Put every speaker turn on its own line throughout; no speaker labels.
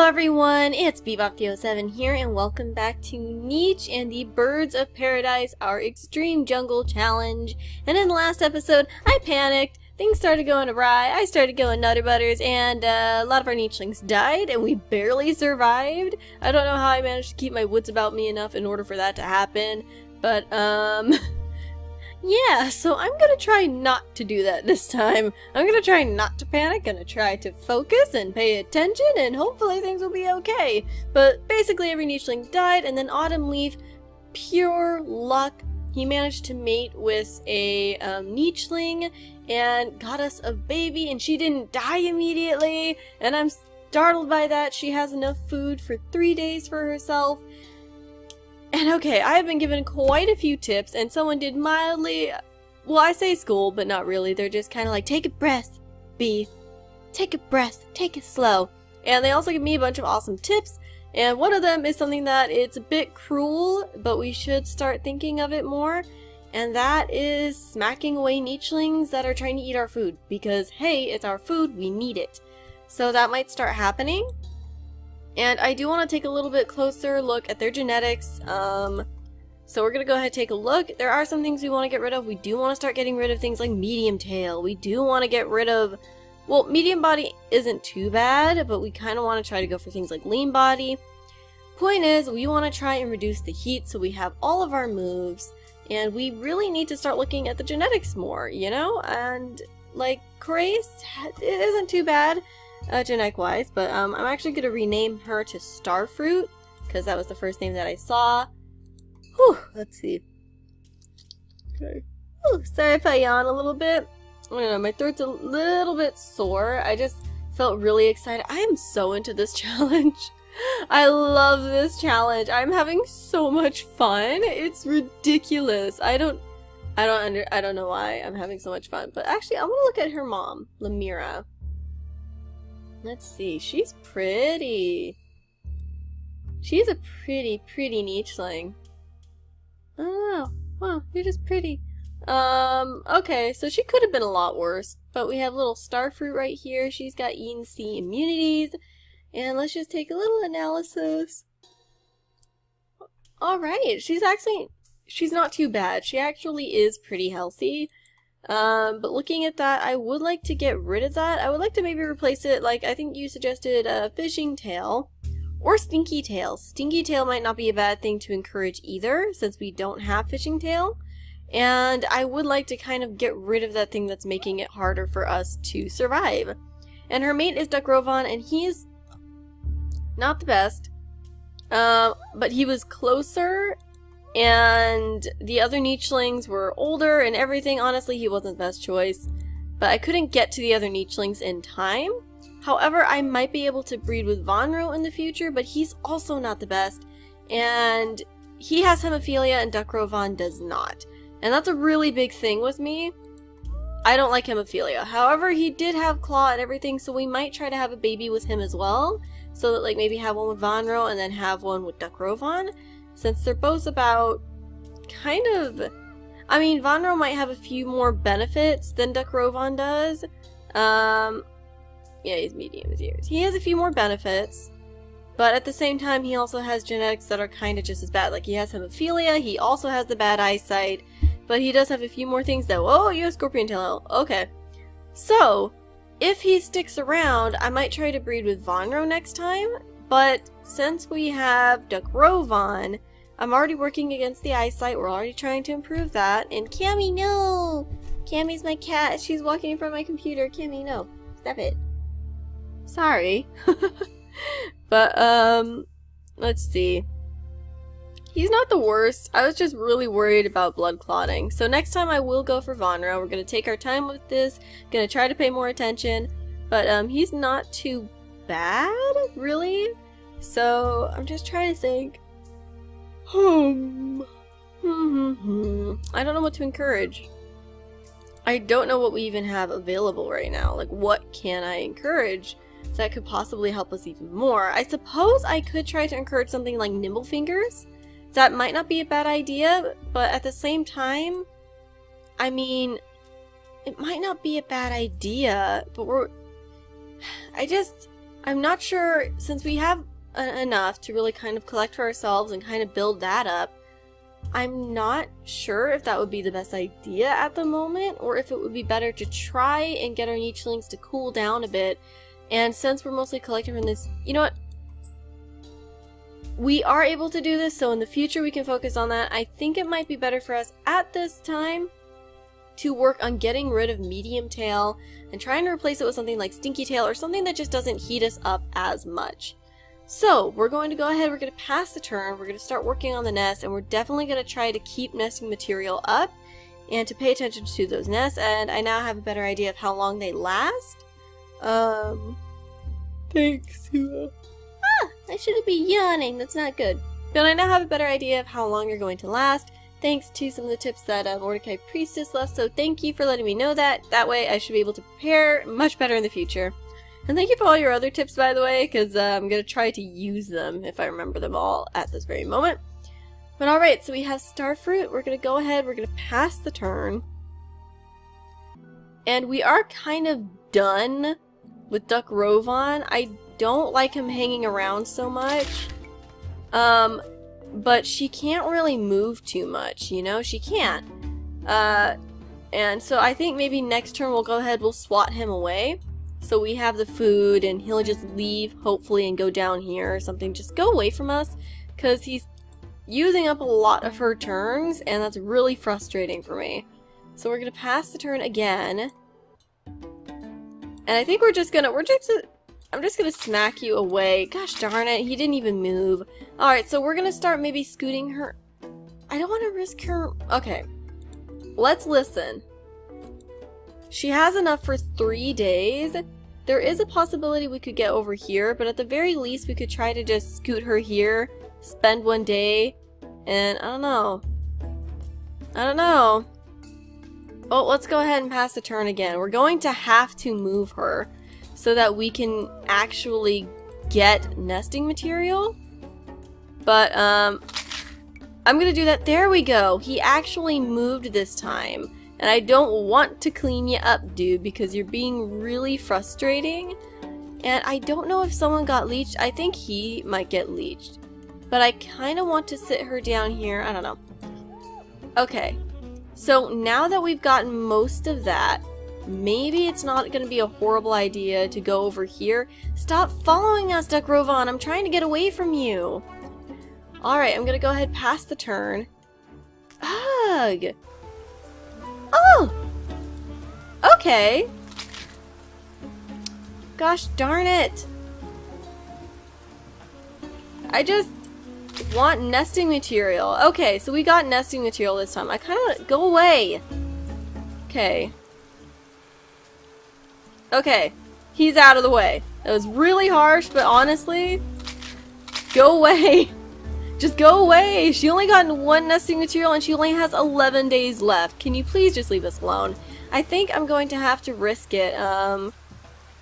everyone, it's Bebop07 here, and welcome back to Niche and the Birds of Paradise, our Extreme Jungle Challenge. And in the last episode, I panicked, things started going awry, I started going nutter butters, and a lot of our nichelings died, and we barely survived. I don't know how I managed to keep my wits about me enough in order for that to happen, but, yeah, so I'm gonna try not to do that this time. I'm gonna try not to panic, gonna try to focus and pay attention, and hopefully things will be okay. But basically every nicheling died, and then Autumn Leaf, pure luck, he managed to mate with a nicheling and got us a baby, and she didn't die immediately, and I'm startled by that. She has enough food for 3 days for herself. And okay, I have been given quite a few tips, and someone did mildly, well, I say school, but not really. They're just kind of like, take a breath, Bee. Take a breath, take it slow. And they also give me a bunch of awesome tips, and one of them is something that it's a bit cruel, but we should start thinking of it more, and that is smacking away nichelings that are trying to eat our food, because hey, it's our food, we need it. So that might start happening. And I do want to take a little bit closer look at their genetics, so we're going to go ahead and take a look. There are some things we want to get rid of. We do want to start getting rid of things like medium tail. We do want to get rid of, well, medium body isn't too bad, but we kind of want to try to go for things like lean body. Point is, we want to try and reduce the heat so we have all of our moves, and we really need to start looking at the genetics more, you know? And, like, Grace, it isn't too bad. Genetic-wise, but I'm actually going to rename her to Starfruit, because that was the first name that I saw. Whew, let's see. Okay. Whew, sorry if I yawn a little bit. I don't know, my throat's a little bit sore. I just felt really excited. I am so into this challenge. I love this challenge. I'm having so much fun. It's ridiculous. I don't know why I'm having so much fun, but actually I want to look at her mom, Lemira. Let's see, she's pretty. She's a pretty nicheling. I don't know. Wow, you're just pretty. Okay, so she could have been a lot worse. But we have little Starfruit right here. She's got E and C immunities. And let's just take a little analysis. Alright, she's not too bad. She actually is pretty healthy. But looking at that, I would like to get rid of that. I would like to maybe replace it, like, I think you suggested fishing tail or stinky tail. Stinky tail might not be a bad thing to encourage either, since we don't have fishing tail. And I would like to kind of get rid of that thing that's making it harder for us to survive. And her mate is Duckrovon, and he's not the best. But he was closer, and the other nichelings were older and everything. Honestly, he wasn't the best choice, but I couldn't get to the other nichelings in time. However, I might be able to breed with Vonro in the future, but he's also not the best, and he has hemophilia and Duckrovon does not, and that's a really big thing with me. I don't like hemophilia. However, he did have claw and everything, so we might try to have a baby with him as well, so that, like, maybe have one with Vonro and then have one with Duckrovon. Since they're both about kind of, I mean, Vonro might have a few more benefits than Duckrovon does. Yeah, he's medium as yours. He has a few more benefits, but at the same time, he also has genetics that are kind of just as bad. Like, he has hemophilia, he also has the bad eyesight, but he does have a few more things that, oh, you have scorpion tail. Okay. So, if he sticks around, I might try to breed with Vonro next time, but since we have Duckrovon, I'm already working against the eyesight. We're already trying to improve that. And Cammy, no! Cammy's my cat. She's walking in front of my computer. Cammy, no. Stop it. Sorry. But, let's see. He's not the worst. I was just really worried about blood clotting. So next time I will go for Vonro. We're going to take our time with this. Going to try to pay more attention. But, he's not too bad, really. So, I'm just trying to think. I don't know what to encourage. I don't know what we even have available right now. Like, what can I encourage that could possibly help us even more? I suppose I could try to encourage something like Nimble Fingers. That might not be a bad idea, but at the same time, I mean, it might not be a bad idea, but I'm not sure, since we have enough to really kind of collect for ourselves and kind of build that up, I'm not sure if that would be the best idea at the moment, or if it would be better to try and get our nichelings to cool down a bit. And since we're mostly collecting from this, you know what? We are able to do this, so in the future we can focus on that. I think it might be better for us at this time to work on getting rid of medium tail and trying to replace it with something like stinky tail or something that just doesn't heat us up as much. So we're going to go ahead, we're going to pass the turn, we're going to start working on the nest, and we're definitely going to try to keep nesting material up and to pay attention to those nests. And I now have a better idea of how long they last. Thanks. I shouldn't be yawning, that's not good. But I now have a better idea of how long you're going to last, thanks to some of the tips that Mordecai Priestess left, so thank you for letting me know that. That way I should be able to prepare much better in the future. And thank you for all your other tips, by the way, because I'm going to try to use them if I remember them all at this very moment. But alright, so we have Starfruit. We're going to go ahead, we're going to pass the turn. And we are kind of done with Duck Rovan. I don't like him hanging around so much. But she can't really move too much, you know? She can't. And so I think maybe next turn we'll go ahead, we'll swat him away. So we have the food and he'll just leave, hopefully, and go down here or something. Just go away from us, because he's using up a lot of her turns, and that's really frustrating for me. So we're going to pass the turn again. And I think I'm just gonna smack you away. Gosh darn it, he didn't even move. Alright, so we're gonna start maybe scooting her. I don't want to risk her. Okay, let's listen. She has enough for 3 days. There is a possibility we could get over here, but at the very least we could try to just scoot her here, spend 1 day, and I don't know. Oh, let's go ahead and pass the turn again. We're going to have to move her so that we can actually get nesting material. But, I'm gonna do that. There we go. He actually moved this time. And I don't want to clean you up, dude, because you're being really frustrating. And I don't know if someone got leeched. I think he might get leeched. But I kind of want to sit her down here. I don't know. Okay. So now that we've gotten most of that, maybe it's not going to be a horrible idea to go over here. Stop following us, Duck Rovan. I'm trying to get away from you. Alright, I'm going to go ahead pass the turn. Ugh. Oh! Okay. Gosh darn it. I just want nesting material. Okay, so we got nesting material this time. I kind of... Go away. Okay. Okay. He's out of the way. That was really harsh, but honestly... Go away. Just go away! She only got 1 nesting material and she only has 11 days left. Can you please just leave us alone? I think I'm going to have to risk it.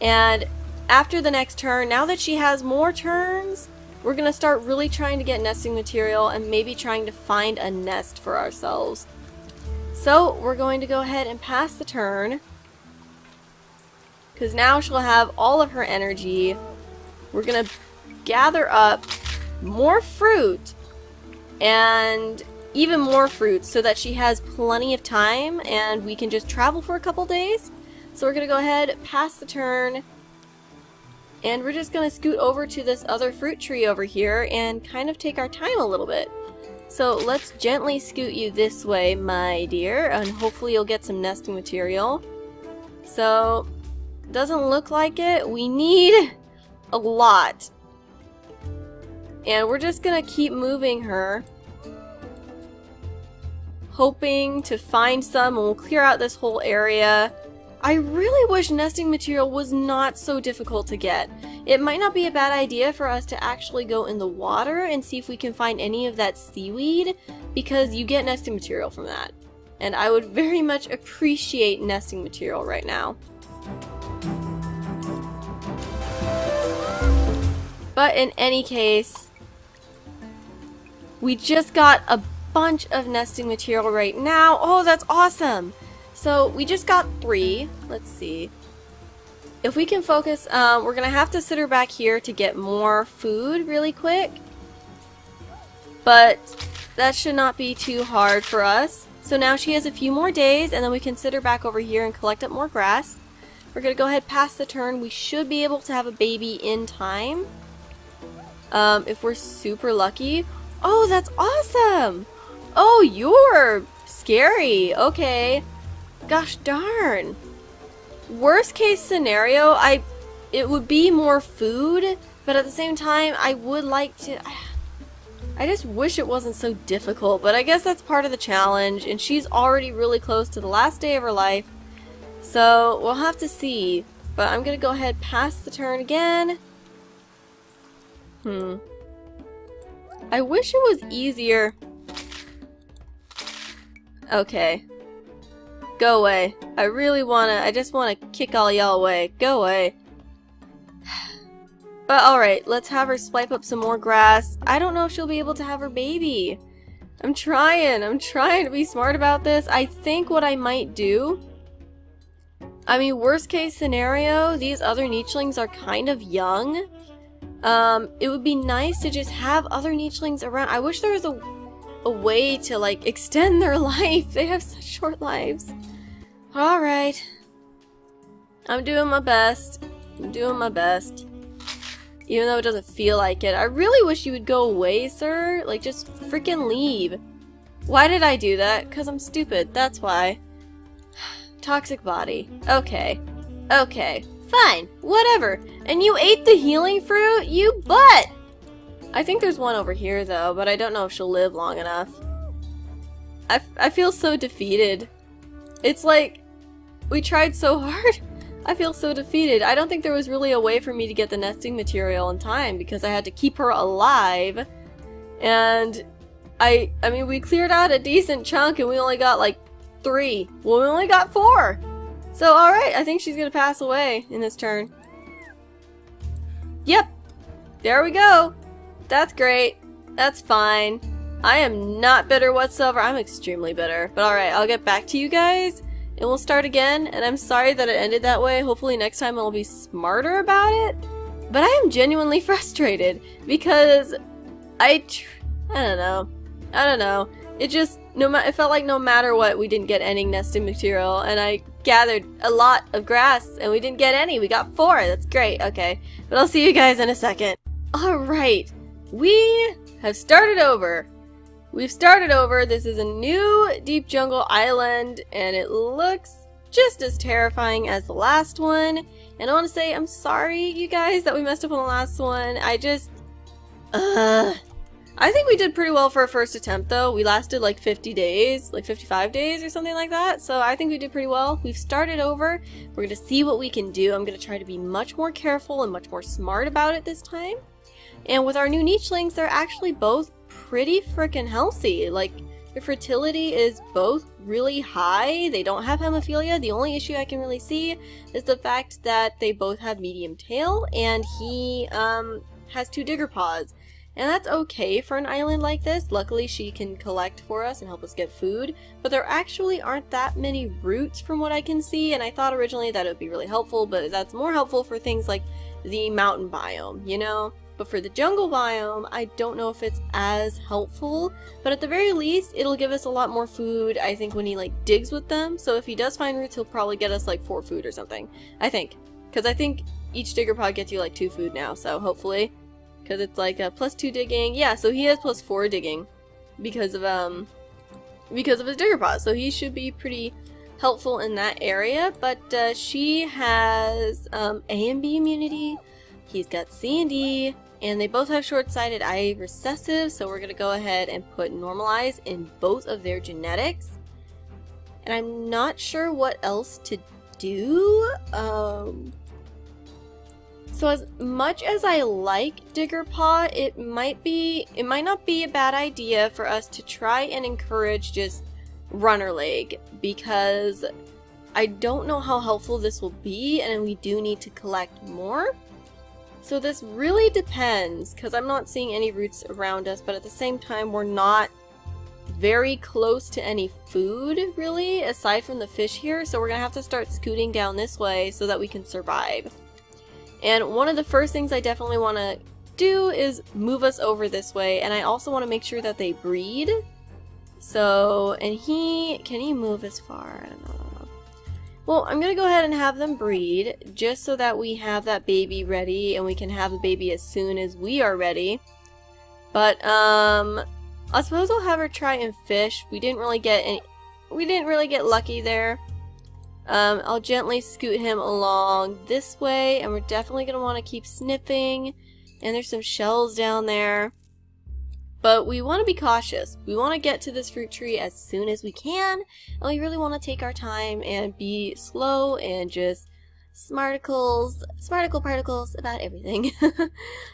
And after the next turn, now that she has more turns, we're going to start really trying to get nesting material and maybe trying to find a nest for ourselves. So we're going to go ahead and pass the turn, because now she'll have all of her energy. We're going to gather up more fruit and even more fruit so that she has plenty of time and we can just travel for a couple days. So we're gonna go ahead, pass the turn, and we're just gonna scoot over to this other fruit tree over here and kind of take our time a little bit. So let's gently scoot you this way, my dear, and hopefully you'll get some nesting material. So doesn't look like it. We need a lot. And we're just gonna keep moving her, hoping to find some, and we'll clear out this whole area. I really wish nesting material was not so difficult to get. It might not be a bad idea for us to actually go in the water and see if we can find any of that seaweed, because you get nesting material from that. And I would very much appreciate nesting material right now. But in any case, we just got a bunch of nesting material right now. Oh, that's awesome! So we just got 3. Let's see. If we can focus, we're gonna have to sit her back here to get more food really quick. But that should not be too hard for us. So now she has a few more days, and then we can sit her back over here and collect up more grass. We're gonna go ahead past the turn. We should be able to have a baby in time. If we're super lucky. Oh, that's awesome! Oh, you're scary. Okay. Gosh darn. Worst case scenario, it would be more food, but at the same time, I would like to... I just wish it wasn't so difficult, but I guess that's part of the challenge, and she's already really close to the last day of her life, so we'll have to see. But I'm gonna go ahead past the turn again. I wish it was easier. Okay. Go away. I just wanna kick all y'all away. Go away. But alright, let's have her swipe up some more grass. I don't know if she'll be able to have her baby. I'm trying to be smart about this. I think what I might do... I mean, worst case scenario, these other nichelings are kind of young. It would be nice to just have other nichelings around. I wish there was a way to, like, extend their life. They have such short lives. Alright. I'm doing my best. Even though it doesn't feel like it. I really wish you would go away, sir. Like, just freaking leave. Why did I do that? Because I'm stupid. That's why. Toxic body. Okay. Okay. Fine. Whatever. And you ate the healing fruit? You butt! I think there's one over here, though, but I don't know if she'll live long enough. I feel so defeated. It's like, we tried so hard. I feel so defeated. I don't think there was really a way for me to get the nesting material in time because I had to keep her alive. And I mean, we cleared out a decent chunk and we only got like 3. Well, we only got 4. So, alright, I think she's gonna pass away in this turn. Yep. There we go. That's great. That's fine. I am not bitter whatsoever. I'm extremely bitter. But alright, I'll get back to you guys. And we'll start again, and I'm sorry that it ended that way. Hopefully next time I'll be smarter about it. But I am genuinely frustrated because I don't know. It just it felt like no matter what, we didn't get any nesting material, and I gathered a lot of grass, and we didn't get any. We got 4. That's great. Okay, but I'll see you guys in a second. All right, we have started over. We've started over. This is a new deep jungle island, and it looks just as terrifying as the last one. And I want to say I'm sorry, you guys, that we messed up on the last one. I think we did pretty well for our first attempt, though. We lasted like 50 days, like 55 days or something like that. So I think we did pretty well. We've started over. We're going to see what we can do. I'm going to try to be much more careful and much more smart about it this time. And with our new nichelings, they're actually both pretty freaking healthy. Like, their fertility is both really high. They don't have hemophilia. The only issue I can really see is the fact that they both have medium tail, and he has 2 digger paws. And that's okay for an island like this. Luckily, she can collect for us and help us get food. But there actually aren't that many roots from what I can see, and I thought originally that it would be really helpful, but that's more helpful for things like the mountain biome, you know? But for the jungle biome, I don't know if it's as helpful, but at the very least, it'll give us a lot more food, I think, when he, like, digs with them. So if he does find roots, he'll probably get us, like, 4 food or something. I think. Because I think each digger pod gets you, like, 2 food now, so hopefully. Because it's, like, a +2 digging. Yeah, so he has +4 digging because of his digger pod. So he should be pretty helpful in that area. But she has A and B immunity. He's got C and D. And they both have short-sighted eye recessive, so we're going to go ahead and put normalize in both of their genetics. And I'm not sure what else to do. So as much as I like Digger Paw, it might not be a bad idea for us to try and encourage just Runner Leg, because I don't know how helpful this will be, and we do need to collect more. So this really depends, because I'm not seeing any roots around us, but at the same time, we're not very close to any food, really, aside from the fish here, so we're gonna have to start scooting down this way so that we can survive. And one of the first things I definitely want to do is move us over this way, and I also want to make sure that they breed. So, and can he move as far? I don't know. Well, I'm gonna go ahead and have them breed, just so that we have that baby ready, and we can have the baby as soon as we are ready. But, I suppose I'll have her try and fish. We didn't really get lucky there. I'll gently scoot him along this way, and we're definitely gonna want to keep sniffing. And there's some shells down there. But we want to be cautious. We want to get to this fruit tree as soon as we can, and we really want to take our time and be slow and just smarticle particles about everything.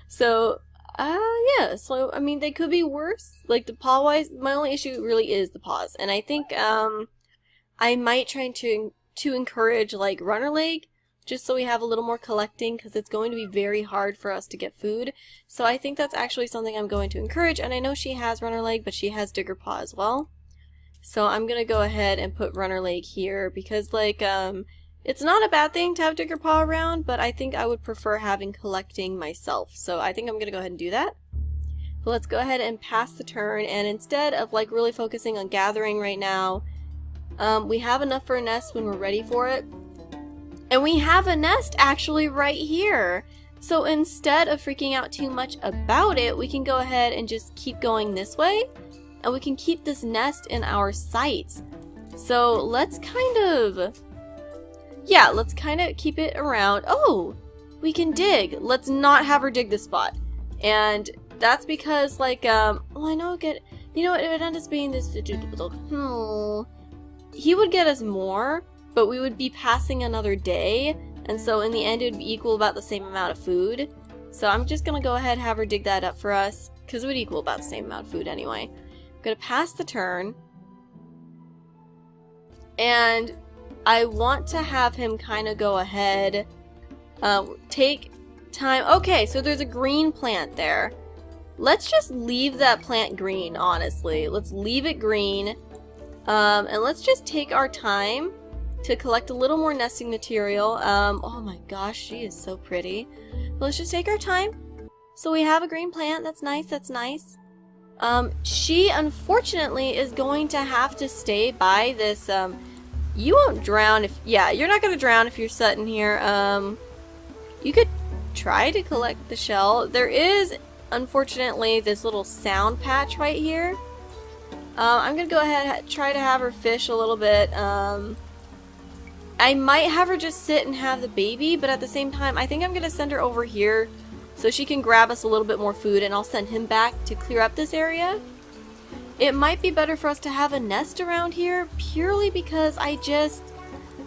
So, yeah, so, I mean, they could be worse. Like, the paw-wise, my only issue really is the paws. And I think, I might try to encourage, like, runner leg, just so we have a little more collecting, because it's going to be very hard for us to get food. So I think that's actually something I'm going to encourage, and I know she has runner leg, but she has digger paw as well. So I'm gonna go ahead and put runner leg here, because, like, it's not a bad thing to have digger paw around, but I think I would prefer having collecting myself. So I think I'm gonna go ahead and do that. But let's go ahead and pass the turn, and instead of, like, really focusing on gathering right now, we have enough for a nest when we're ready for it. And we have a nest actually right here. So instead of freaking out too much about it, we can go ahead and just keep going this way. And we can keep this nest in our sights. So let's kind of keep it around. Oh, we can dig. Let's not have her dig this spot. And that's because, like, well, I know you know what, it would end up being this, he would get us more, but we would be passing another day, and so in the end it would be equal about the same amount of food. So I'm just gonna go ahead and have her dig that up for us, because it would equal about the same amount of food anyway. I'm gonna pass the turn, and I want to have him kind of go ahead, take time. Okay, so there's a green plant there. Let's just leave that plant green, honestly. Let's leave it green, and let's just take our time to collect a little more nesting material. Oh my gosh, she is so pretty. Let's just take our time. So we have a green plant. That's nice, that's nice. She unfortunately is going to have to stay by this, you won't drown if, yeah, you're not gonna drown if you're sitting here. You could try to collect the shell. There is, unfortunately, this little sound patch right here. I'm gonna go ahead and try to have her fish a little bit. I might have her just sit and have the baby, but at the same time, I think I'm gonna send her over here so she can grab us a little bit more food, and I'll send him back to clear up this area. It might be better for us to have a nest around here, purely because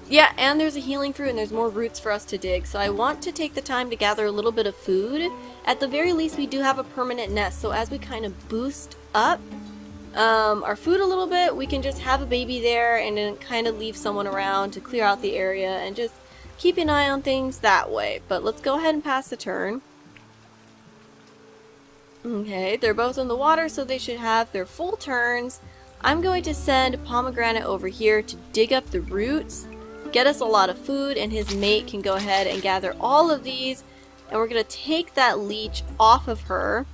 yeah, and there's a healing fruit and there's more roots for us to dig, so I want to take the time to gather a little bit of food. At the very least, we do have a permanent nest, so as we kind of boost up our food a little bit, we can just have a baby there and then kind of leave someone around to clear out the area and just keep an eye on things that way. But let's go ahead and pass the turn. Okay, they're both in the water, so they should have their full turns. I'm going to send Pomegranate over here to dig up the roots, get us a lot of food, and his mate can go ahead and gather all of these, and we're going to take that leech off of her.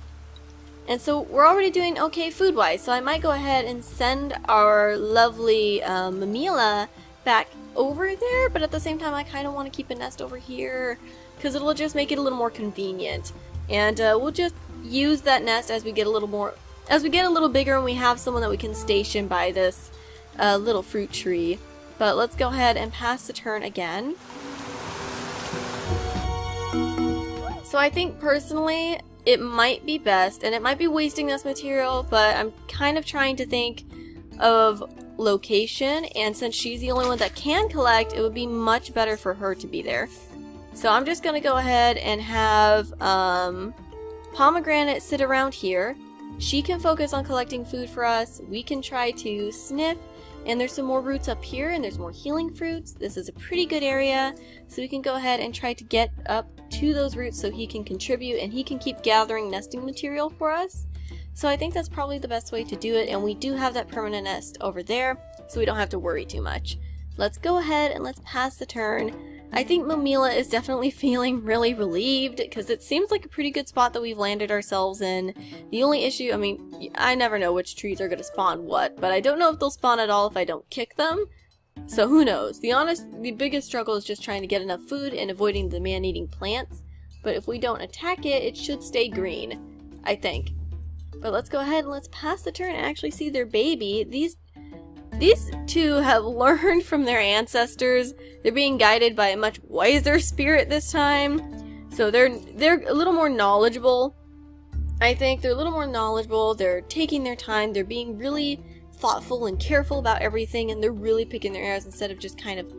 And so we're already doing okay food-wise, so I might go ahead and send our lovely Memela back over there, but at the same time I kind of want to keep a nest over here because it'll just make it a little more convenient. And we'll just use that nest as we get a little bigger and we have someone that we can station by this little fruit tree. But let's go ahead and pass the turn again. So I think personally it might be best, and it might be wasting this material, but I'm kind of trying to think of location, and since she's the only one that can collect, it would be much better for her to be there. So I'm just going to go ahead and have Pomegranate sit around here. She can focus on collecting food for us. We can try to sniff, and there's some more roots up here, and there's more healing fruits. This is a pretty good area, so we can go ahead and try to get up to those roots so he can contribute, and he can keep gathering nesting material for us. So I think that's probably the best way to do it, and we do have that permanent nest over there, so we don't have to worry too much. Let's go ahead and let's pass the turn. I think Memela is definitely feeling really relieved, because it seems like a pretty good spot that we've landed ourselves in. The only issue, I mean, I never know which trees are going to spawn what, but I don't know if they'll spawn at all if I don't kick them. So who knows? The biggest struggle is just trying to get enough food and avoiding the man-eating plants. But if we don't attack it, it should stay green, I think. But let's go ahead and let's pass the turn and actually see their baby. These two have learned from their ancestors. They're being guided by a much wiser spirit this time. So they're a little more knowledgeable. I think they're a little more knowledgeable. They're taking their time. They're being really thoughtful and careful about everything, and they're really picking their arrows instead of just kind of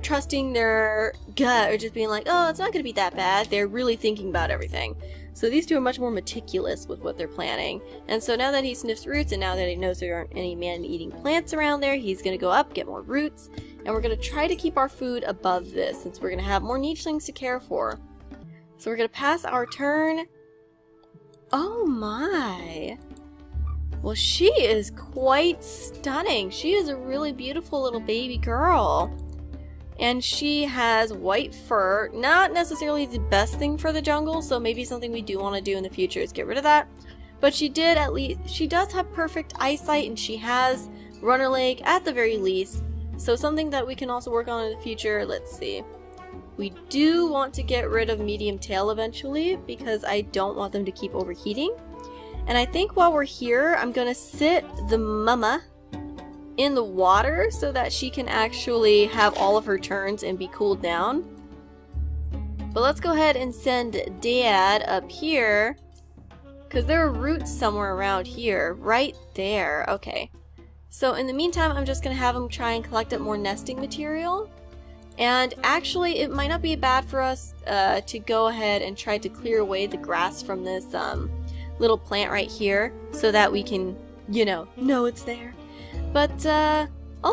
trusting their gut or just being like, oh, it's not going to be that bad. They're really thinking about everything. So these two are much more meticulous with what they're planning. And so now that he sniffs roots and now that he knows there aren't any man-eating plants around there, he's going to go up, get more roots, and we're going to try to keep our food above this since we're going to have more nichelings to care for. So we're going to pass our turn. Oh my! Well, she is quite stunning. She is a really beautiful little baby girl. And she has white fur. Not necessarily the best thing for the jungle, so maybe something we do want to do in the future is get rid of that. But she does have perfect eyesight, and she has runner leg at the very least. So something that we can also work on in the future. Let's see. We do want to get rid of medium tail eventually, because I don't want them to keep overheating. And I think while we're here, I'm going to sit the mama in the water so that she can actually have all of her turns and be cooled down. But let's go ahead and send Dad up here, because there are roots somewhere around here. Right there. Okay. So in the meantime, I'm just going to have him try and collect up more nesting material. And actually, it might not be bad for us to go ahead and try to clear away the grass from this little plant right here so that we can, you know it's there. But all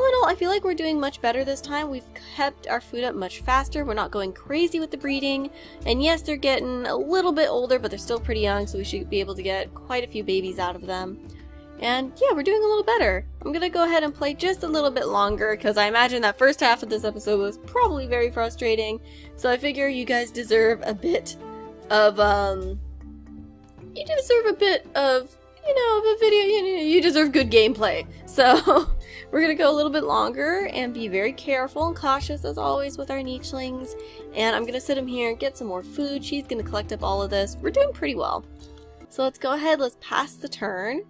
in all, I feel like we're doing much better this time. We've kept our food up much faster. We're not going crazy with the breeding. And yes, they're getting a little bit older, but they're still pretty young, so we should be able to get quite a few babies out of them. And yeah, we're doing a little better. I'm gonna go ahead and play just a little bit longer, because I imagine that first half of this episode was probably very frustrating. So I figure you guys deserve a bit of, you deserve a bit of, a video, you deserve good gameplay. So we're gonna go a little bit longer and be very careful and cautious as always with our nichelings. And I'm gonna sit him here and get some more food. She's gonna collect up all of this. We're doing pretty well. So let's go ahead, let's pass the turn.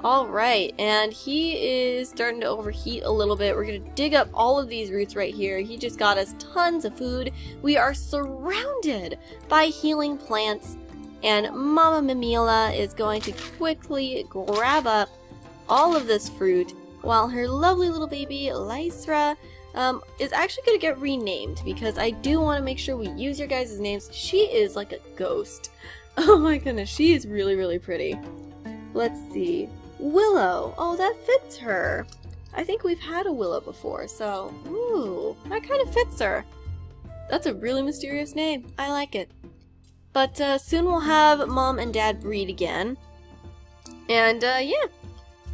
Alright, and he is starting to overheat a little bit. We're going to dig up all of these roots right here. He just got us tons of food. We are surrounded by healing plants, and Mama Memela is going to quickly grab up all of this fruit while her lovely little baby Lysra is actually going to get renamed, because I do want to make sure we use your guys' names. She is like a ghost. Oh my goodness, she is really, really pretty. Let's see. Willow. Oh, that fits her. I think we've had a Willow before, so, ooh, that kind of fits her. That's a really mysterious name. I like it. But soon we'll have Mom and Dad breed again. And yeah,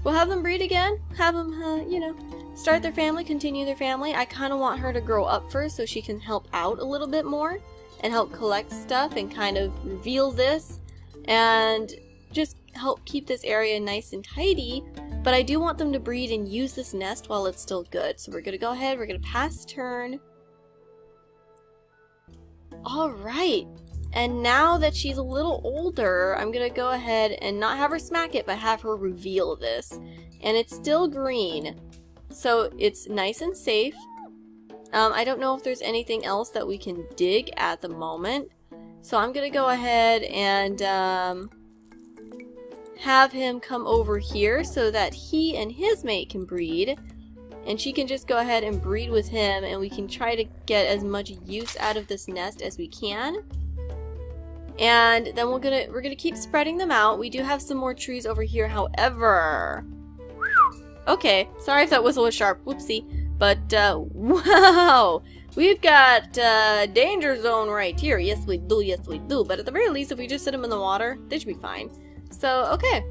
we'll have them breed again. Have them, start their family, continue their family. I kind of want her to grow up first so she can help out a little bit more and help collect stuff and kind of reveal this and just help keep this area nice and tidy. But I do want them to breed and use this nest while it's still good. So we're going to go ahead, we're going to pass turn. Alright, and now that she's a little older, I'm going to go ahead and not have her smack it, but have her reveal this. And it's still green, so it's nice and safe. I don't know if there's anything else that we can dig at the moment. So I'm going to go ahead and have him come over here so that he and his mate can breed, and she can just go ahead and breed with him, and we can try to get as much use out of this nest as we can. And then we're gonna keep spreading them out. We do have some more trees over here, however. Okay, sorry if that whistle was sharp, whoopsie. But wow, We've got danger zone right here. Yes, we do. Yes, we do. But at the very least, if we just sit them in the water, they should be fine. So, okay.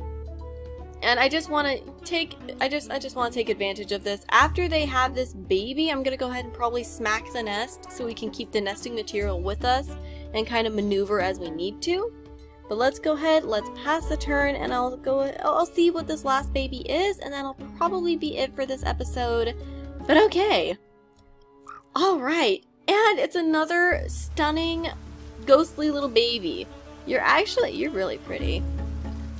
And I just want to take, I just want to take advantage of this. After they have this baby, I'm going to go ahead and probably smack the nest so we can keep the nesting material with us and kind of maneuver as we need to. But let's go ahead, let's pass the turn, and I'll see what this last baby is, and that'll probably be it for this episode. But okay. Alright, and it's another stunning, ghostly little baby. You're really pretty.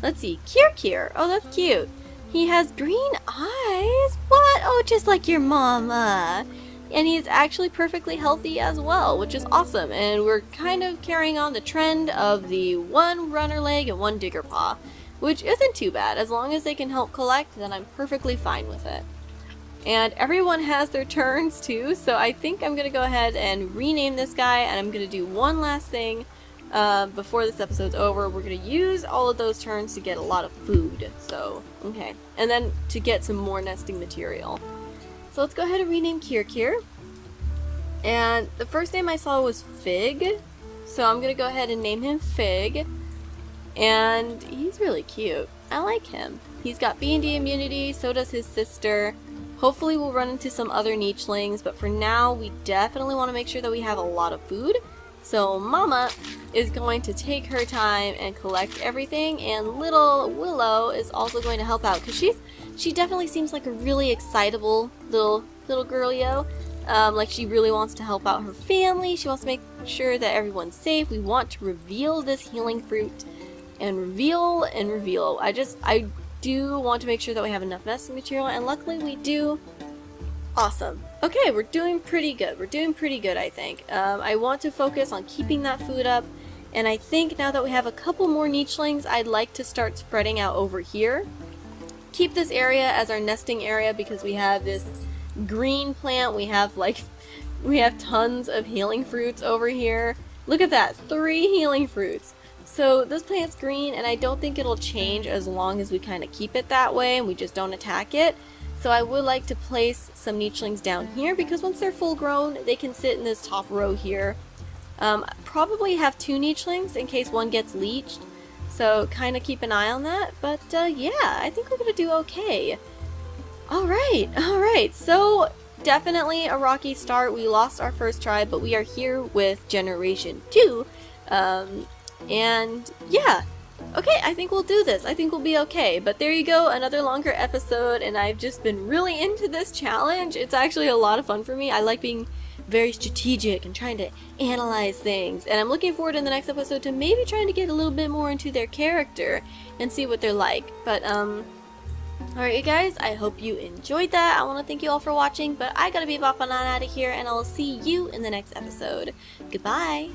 Let's see, Kier. Oh, that's cute. He has green eyes. What? Oh, just like your mama. And he's actually perfectly healthy as well, which is awesome. And we're kind of carrying on the trend of the one runner leg and one digger paw, which isn't too bad. As long as they can help collect, then I'm perfectly fine with it. And everyone has their turns too, so I think I'm going to go ahead and rename this guy, and I'm going to do one last thing. Before this episode's over, we're going to use all of those turns to get a lot of food. So, okay. And then to get some more nesting material. So let's go ahead and rename Kier. And the first name I saw was Fig. So I'm going to go ahead and name him Fig. And he's really cute. I like him. He's got B&D immunity, so does his sister. Hopefully we'll run into some other nichelings, but for now we definitely want to make sure that we have a lot of food. So Mama is going to take her time and collect everything, and little Willow is also going to help out because she definitely seems like a really excitable little girlio. Like she really wants to help out her family. She wants to make sure that everyone's safe. We want to reveal this healing fruit and reveal and reveal. I do want to make sure that we have enough nesting material, and luckily we do. Awesome. Okay, we're doing pretty good. I think. I want to focus on keeping that food up, and I think now that we have a couple more nichelings, I'd like to start spreading out over here. Keep this area as our nesting area because we have this green plant. We have tons of healing fruits over here. Look at that, 3 healing fruits. So this plant's green, and I don't think it'll change as long as we kind of keep it that way and we just don't attack it. So I would like to place some nichelings down here because once they're full grown, they can sit in this top row here. Probably have 2 nichelings in case one gets leached. So kind of keep an eye on that. But yeah, I think we're going to do okay. Alright. So definitely a rocky start. We lost our first try, but we are here with Generation 2. And yeah. Okay, I think we'll do this. I think we'll be okay. But there you go, another longer episode, and I've just been really into this challenge. It's actually a lot of fun for me. I like being very strategic and trying to analyze things. And I'm looking forward in the next episode to maybe trying to get a little bit more into their character and see what they're like. But, alright you guys, I hope you enjoyed that. I want to thank you all for watching, but I gotta be bopping on out of here, and I'll see you in the next episode. Goodbye!